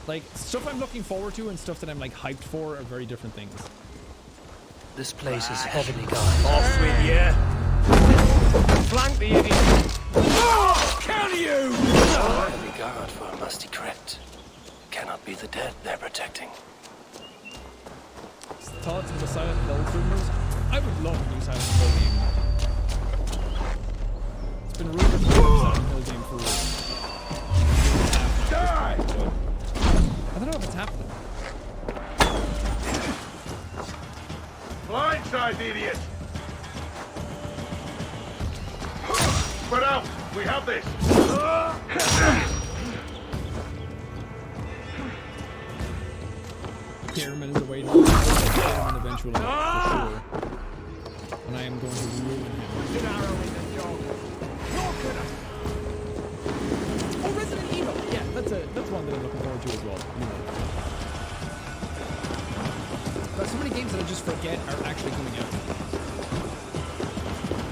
like stuff I'm looking forward to and stuff that I'm like hyped for are very different things. This place is heavily guarded. Off with you! Flank the idiot! Oh, kill you! Heavy guard for a musty crypt. Cannot be the dead they're protecting. Thoughts of the Silent Hill rumors? I would love a new Silent Hill game. It's been rumored to be a Silent Hill game for I don't know if it's happening. sides, idiot! Spread out! We have this! Pyramid is awaiting Pyramid eventually, for sure. And I am going to ruin him. Oh, Resident Evil! Yeah, that's one that I'm looking forward to as well. But so many games that I just forget are actually coming out.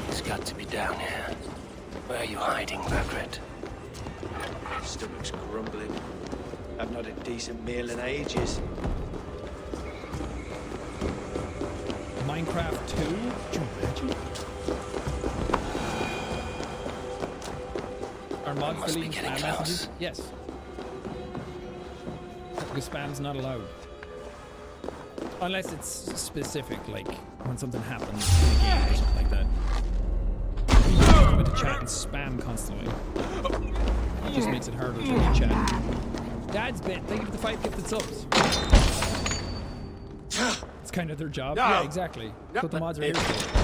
It's got to be down here. Where are you hiding, Margaret? Stomach's grumbling. I've not had a decent meal in ages. Minecraft 2? Could you imagine? Are mods deleting spam messages? Yes. Because spam's not allowed. Unless it's specific, like when something happens in a game or something like that. You come into chat and spam constantly. It just makes it harder to read chat. Dad's bit, thank you for the 5 gifted subs. It's kind of their job. No. Yeah, exactly. That's what the mods are here for.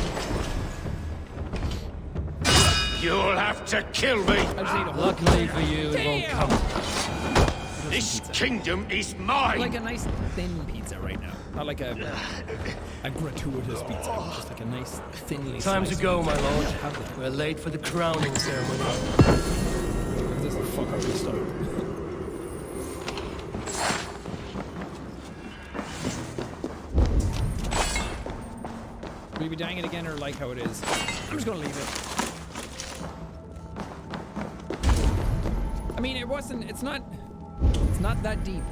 You'll have to kill me! I just ate a whole Luckily for you, it won't Damn! come. This kingdom is mine! Like a nice thin pizza right now. Not like a gratuitous pizza. Just like a nice thinly Time to sliced go, pizza. my lord. Have that. We're late for the crowning ceremony. This is fuck up this stuff. Will you be dying it again or like how it is? I'm just gonna leave it. I mean, it's not that deep.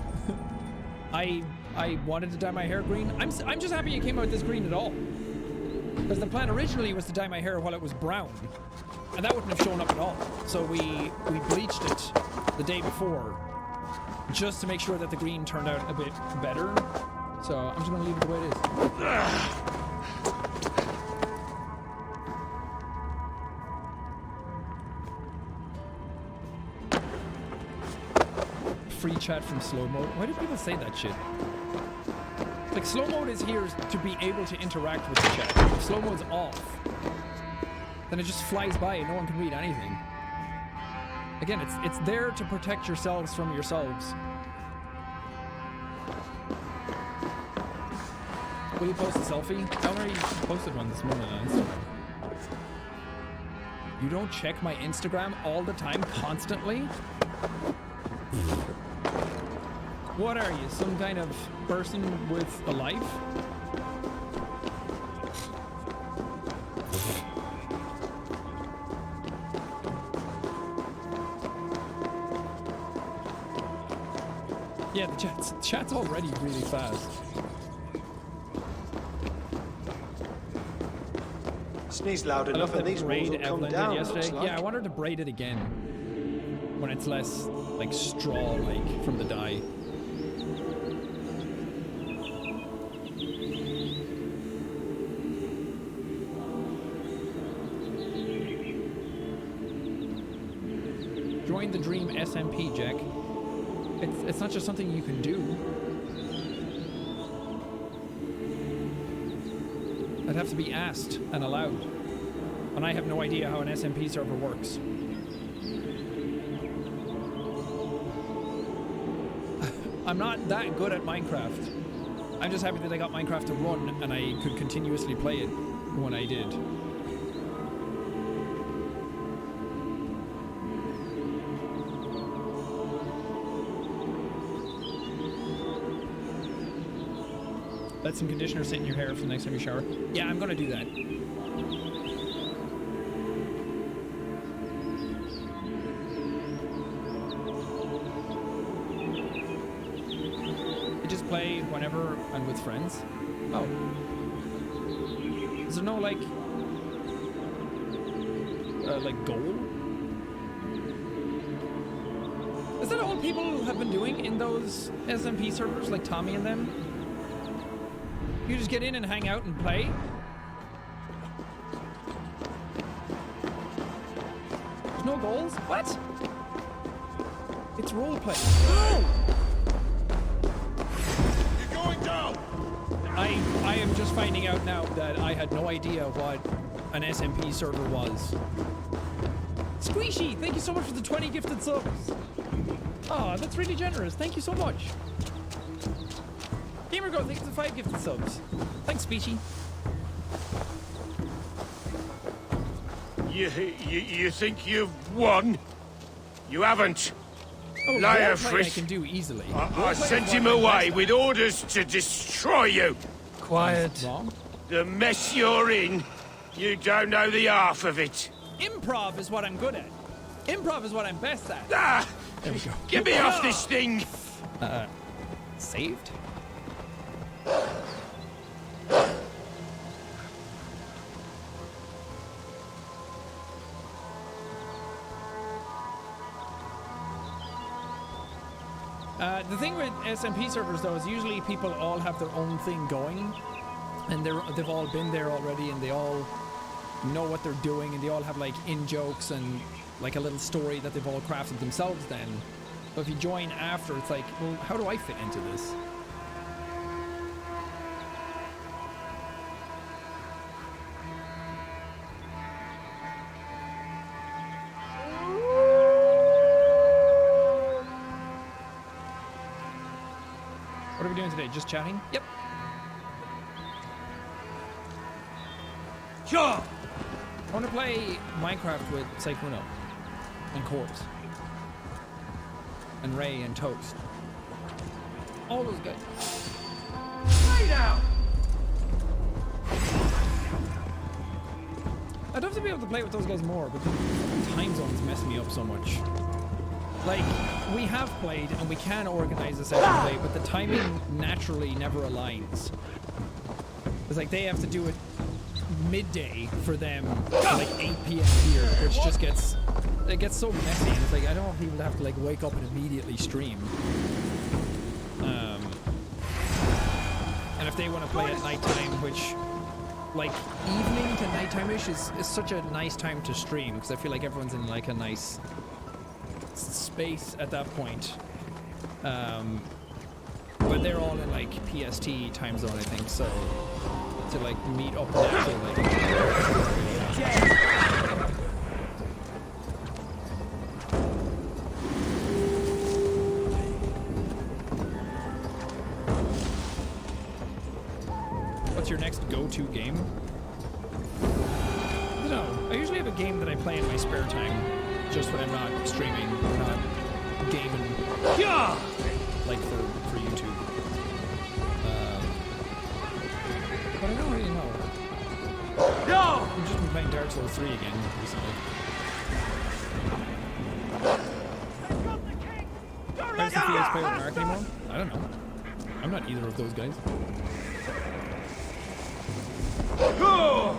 I wanted to dye my hair green. I'm just happy it came out this green at all. Because the plan originally was to dye my hair while it was brown. And that wouldn't have shown up at all. So we bleached it the day before just to make sure that the green turned out a bit better. So I'm just gonna leave it the way it is. Free chat from slow mode. Why do people say that shit? Like, slow mode is here to be able to interact with the chat. If slow mode's off, then it just flies by and no one can read anything. Again, it's there to protect yourselves from yourselves. Will you post a selfie? I already posted one this morning on Instagram. You don't check my Instagram all the time, constantly? What are you, some kind of person with a life? Yeah, the chat's already really fast. Sneeze loud enough and these walls will come down, yesterday. like. Yeah, I wanted to braid it again when it's less like straw-like from the dye. Join the Dream SMP, Jack. It's not just something you can do. I'd have to be asked and allowed. And I have no idea how an SMP server works. I'm not that good at Minecraft. I'm just happy that I got Minecraft to run and I could continuously play it when I did. Let some conditioner sit in your hair for the next time you shower. Yeah, I'm gonna do that. I just play whenever I'm with friends. Oh. Is there no like goal? Is that all people have been doing in those SMP servers, like Tommy and them? You just get in and hang out and play? There's no goals? What? It's roleplay. No! You're going down! I am just just finding out now that I had no idea what an SMP server was. Squishy, thank you so much for the 20 gifted subs. Oh, that's really generous. Thank you so much. GamerGirl, thank you for the 5 gifted subs. Thanks, Squishy. You think you've won? You haven't. Oh, Liar, I Frisk. can do easily. I sent him away with orders to destroy you. Quiet. The mess you're in, you don't know the half of it. Improv is what I'm good at. Improv is what I'm best at. Ah! There we go. Get me off this thing! Saved? The thing with SMP servers, though, is usually people all have their own thing going, and they've all been there already, and they all know what they're doing, and they all have like in-jokes and like a little story that they've all crafted themselves then. But if you join after, it's like, well, how do I fit into this? What are we doing today? Just chatting? Yep. Sure. I want to play Minecraft with Saikuno and Corpse and Ray and Toast. All those guys. Lay down. I'd love to be able to play with those guys more, but the time zones mess me up so much. Like, we have played and we can organize a session play, but the timing naturally never aligns. It's like they have to do it midday for them, like 8 p.m. here, which just gets so messy. And it's like, I don't want people to have to like wake up and immediately stream. And if they want to play at nighttime, which like evening to nighttime-ish is such a nice time to stream, because I feel like everyone's in like a nice space at that point. But they're all in like PST time zone, I think, so to like meet up naturally. What's your next go-to game? I don't know. I usually have a game that I play in my spare time, just when I'm not streaming or not gaming. Yeah. Like for YouTube. But I don't really know. No! I've just been playing Dark Souls 3 again recently. Why does the PS play with Mark anymore? I don't know. I'm not either of those guys. Go!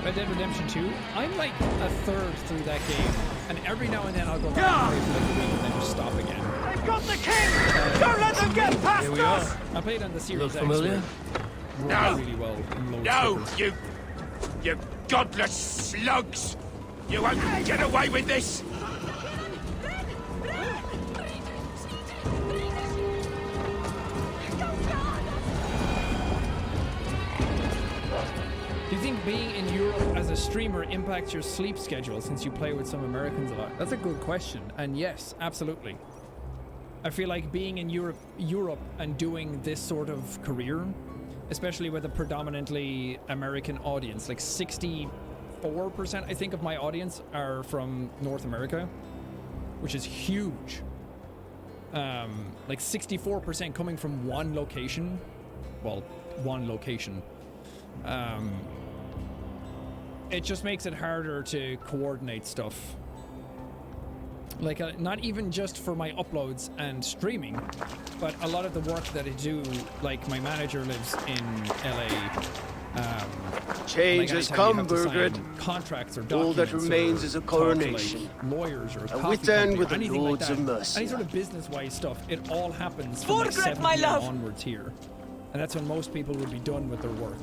Red Dead Redemption 2, I'm like a third through that game, and every now and then I'll go back and play for like a week and then just stop again. They've got the king! Don't let them get past us! I played on the Series Look X. familiar? No! Really well. No, you godless slugs! You won't get away with this! Do you think being in Europe as a streamer impacts your sleep schedule since you play with some Americans a lot? That's a good question, and yes, absolutely. I feel like being in Europe and doing this sort of career, especially with a predominantly American audience, like 64% I think of my audience are from North America, which is huge. Like 64% coming from one location. Well, one location. It just makes it harder to coordinate stuff. Like, not even just for my uploads and streaming, but a lot of the work that I do, like my manager lives in LA. Change has come, Burgred. Contracts or all that remains is a coronation. Like lawyers or a we stand with the Lords like of Mercy. Any sort of business-wise stuff, it all happens from like 7 p.m. onwards here. And that's when most people would be done with their work.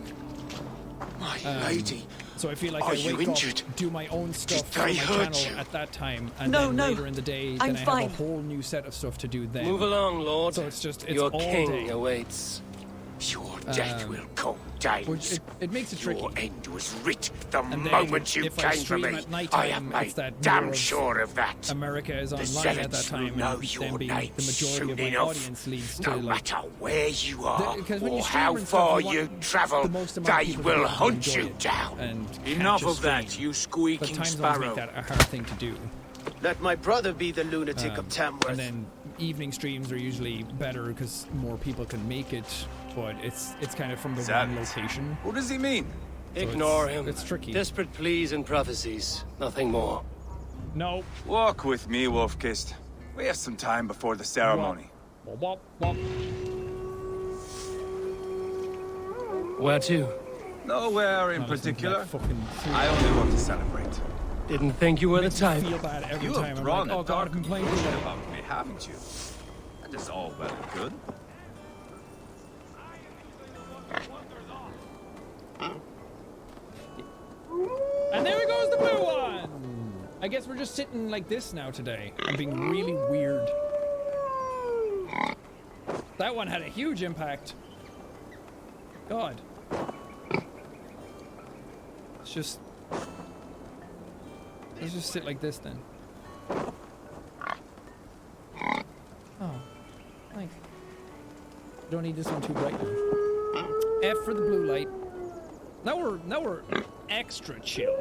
My lady, So I feel like Are I you wake injured? up, do my own stuff Did on they my hurt channel you? at that time, and No, then no, later in the day, I'm then I fine. have a whole new set of stuff to do then. Move along, Lord. So it's Your all king day. awaits. Your death will come, James. Which it makes it tricky. Your end was writ the And then moment you if I came for stream me. at night I time, am it's that damn more of sure of that. America is The online at that zealots will time, know and your then being name the majority soon of my enough. audience leads to No like matter where you are because when you or stream how and far stuff, you want travel, the most amount of they people to will be able to hunt enjoy you it down. and Enough catch a of that, stream. you But squeaking times always make sparrow. that a hard thing to do. Let my brother be the lunatic of Tamworth. And then evening streams are usually better because more people can make it, but it's kind of from the wrong location. What does he mean? So Ignore him. It's tricky. Desperate pleas and prophecies. Nothing more. No. Walk with me, Wolfkist. We have some time before the ceremony. Wop, wop, wop. Where to? Nowhere in Not listening to particular. that fucking fool. I only want to celebrate. Didn't think you were the Makes me type. feel bad every You time. have I'm drawn like, a oh god, dark I've been playing conclusion too about me, haven't you? That is all well and good. And there goes the blue one! I guess we're just sitting like this now today. I'm being really weird. That one had a huge impact. God. Let's just sit like this then. Oh, thanks. Don't need this one too bright now. F for the blue light. Now we're extra chill.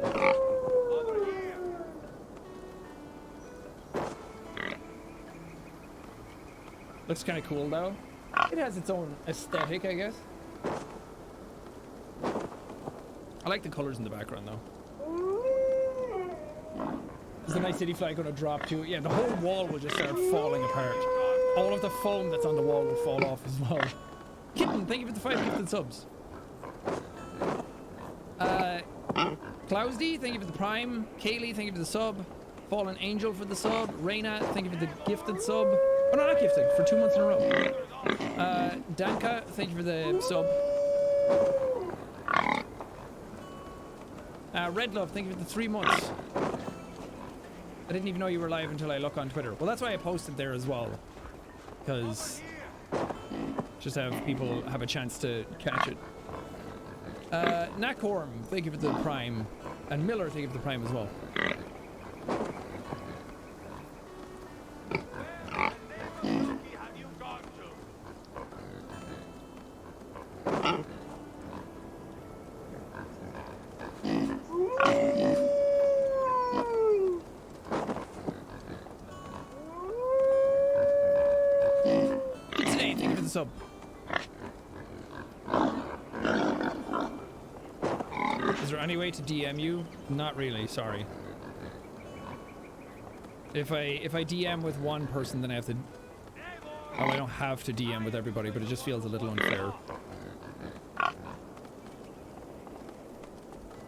Looks kind of cool though. It has its own aesthetic, I guess. I like the colors in the background though. Is the Night City flag going to drop too? Yeah, the whole wall will just start falling apart. All of the foam that's on the wall will fall off as well. Kitten, thank you for the 5 gifted subs. Clousdy, thank you for the prime. Kaylee, thank you for the sub. Fallen Angel for the sub. Reyna, thank you for the gifted sub. Oh, no, not gifted, for 2 months in a row. Danka, thank you for the sub. Red Love, thank you for the 3 months. I didn't even know you were live until I look on Twitter. Well, that's why I posted there as well. Because just have people have a chance to catch it. Nakorm, thank you for the prime. And Miller, thank you for the prime as well. Today, thank you for the sub. Is there any way to DM you? Not really, sorry. If I DM with one person, then I have to... Oh, I don't have to DM with everybody, but it just feels a little unfair.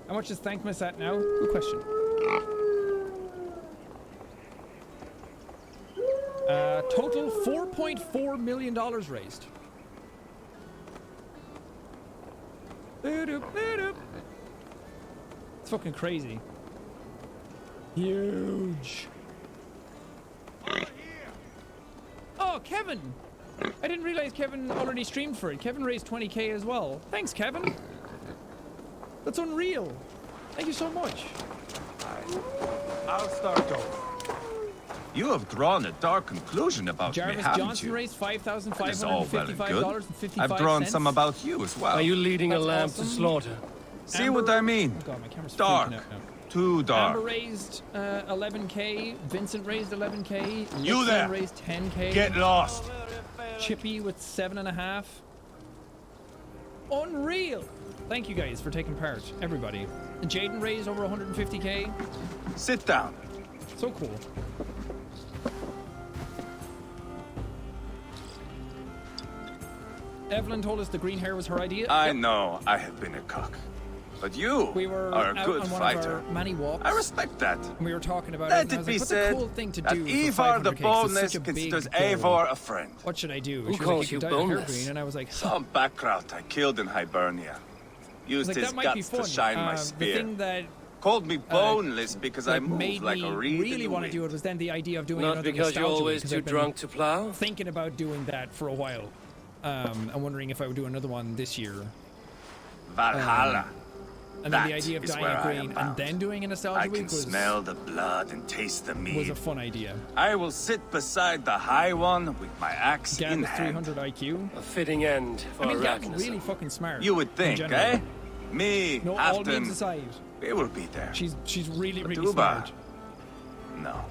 How much is Thankmas at now? Good question. Total $4.4 million raised. It's fucking crazy. Huge. Oh, Kevin! I didn't realize Kevin already streamed for it. Kevin raised 20k as well. Thanks, Kevin. That's unreal. Thank you so much. I'll start over. You have drawn a dark conclusion about Jarvis me, haven't Johnson you? raised That is all well and good. $5,555.55. I've drawn some about you as well. Are you leading a That's lamb awesome. to slaughter? See what I mean? Oh God, my camera's Dark. freaking out now. Too dark. Amber raised 11k. Vincent raised 11k. You Lipson there. raised 10k. Get lost. Chippy with 7.5. Unreal. Thank you guys for taking part, everybody. And Jaden raised over 150k. Sit down. So cool. Evelyn told us the green hair was her idea. I Yep. know I have been a cock. But you We were are a out good on one fighter. of our many walks. I respect that. And we were talking about Let it. And I it was be like, what's said a cool thing to that do Ivar for the 500k? boldness It's such a big considers goal. Eivor a friend. What should I do? Who She was calls like, you dye your hair boneless? green, and I was like, Some background I killed in Hibernia. Used like, his that might be guts fun. to shine my The spear. thing that Called me boneless because I like, move made like me a reed really in the want to wind. do it was then the idea of doing Not another because you're nostalgia always because too I've been drunk to plow? thinking about doing that for a while. I'm wondering if I would do another one this year. Valhalla. And then the That idea of is dying where a I green am and bound. then doing a nostalgia I week can was smell the blood and taste the meat. was a fun idea. I will sit beside the high one with my axe Gab in with hand. 300 IQ. A fitting end for I mean, Gab's Arachnism. really fucking smart. You would in think, general. eh? Me, No, all Afton, memes aside, we will be there. she's really But really Uba, smart. no.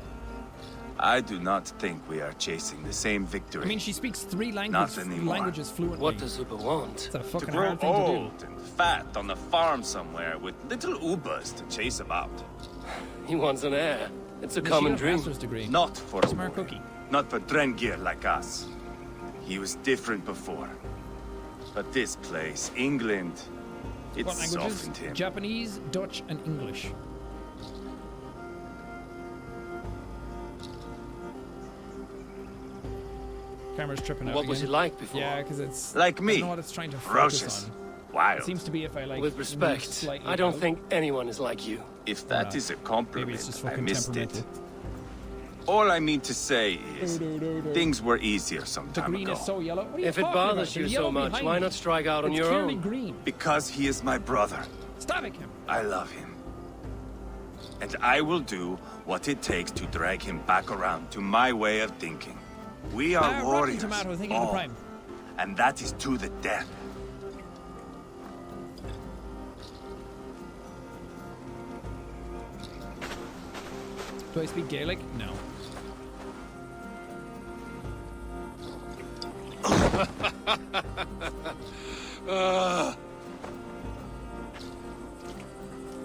I do not think we are chasing the same victory. I mean, she speaks 3 Not anymore. languages fluently. What does Uba want? It's a to fucking grow hard thing to do. old and fat on a farm somewhere with little Ubas to chase about. He wants an heir. It's a She common got a dream. master's degree. Not for a Smart boy. cookie. Not for Drengir like us. He was different before. But this place, England, it What languages? softened him. Japanese, Dutch, and English. Camera's tripping out What was again. he like before? Yeah, because it's Like I me. don't know what it's trying to Ferocious. focus on. Wild. It seems to be if I like. With move respect, slightly I don't out. think anyone is like you. If that not. is a Maybe compliment, it's just I fucking missed it. temperamental. All I mean to say is, Do. things were easier some The time green ago. is so yellow. What are you If it talking about? bothers They're you so yellow much, behind why me. not strike out on It's your clearly own? green. Because he is my brother. Stabbing him. I love him. And I will do what it takes to drag him back around to my way of thinking. We are Rotten warriors. Tomato, thinking of the all. prime. And that is to the death. Do I speak Gaelic? No.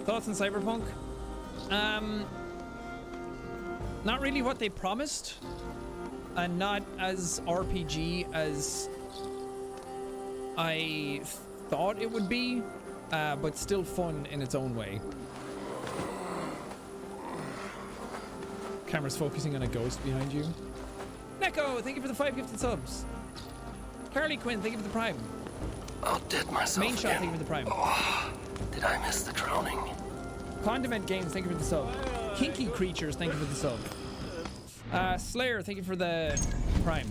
Thoughts on Cyberpunk? Not really what they promised, and not as RPG as I thought it would be, but still fun in its own way. Camera's focusing on a ghost behind you. Neko, thank you for the 5 gifted subs. Carly Quinn, thank you for the prime. I'll dead myself Main shot, again. thank you for the prime. Oh, did I miss the drowning? Condiment Games, thank you for the sub. Kinky Creatures, thank you for the sub. Slayer, thank you for the prime.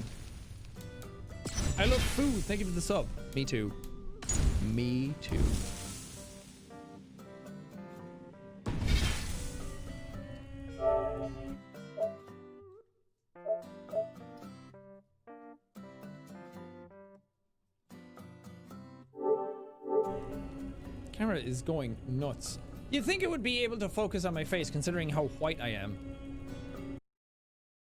I love food, thank you for the sub. Me too. Me too. Camera is going nuts. You'd think it would be able to focus on my face considering how white I am.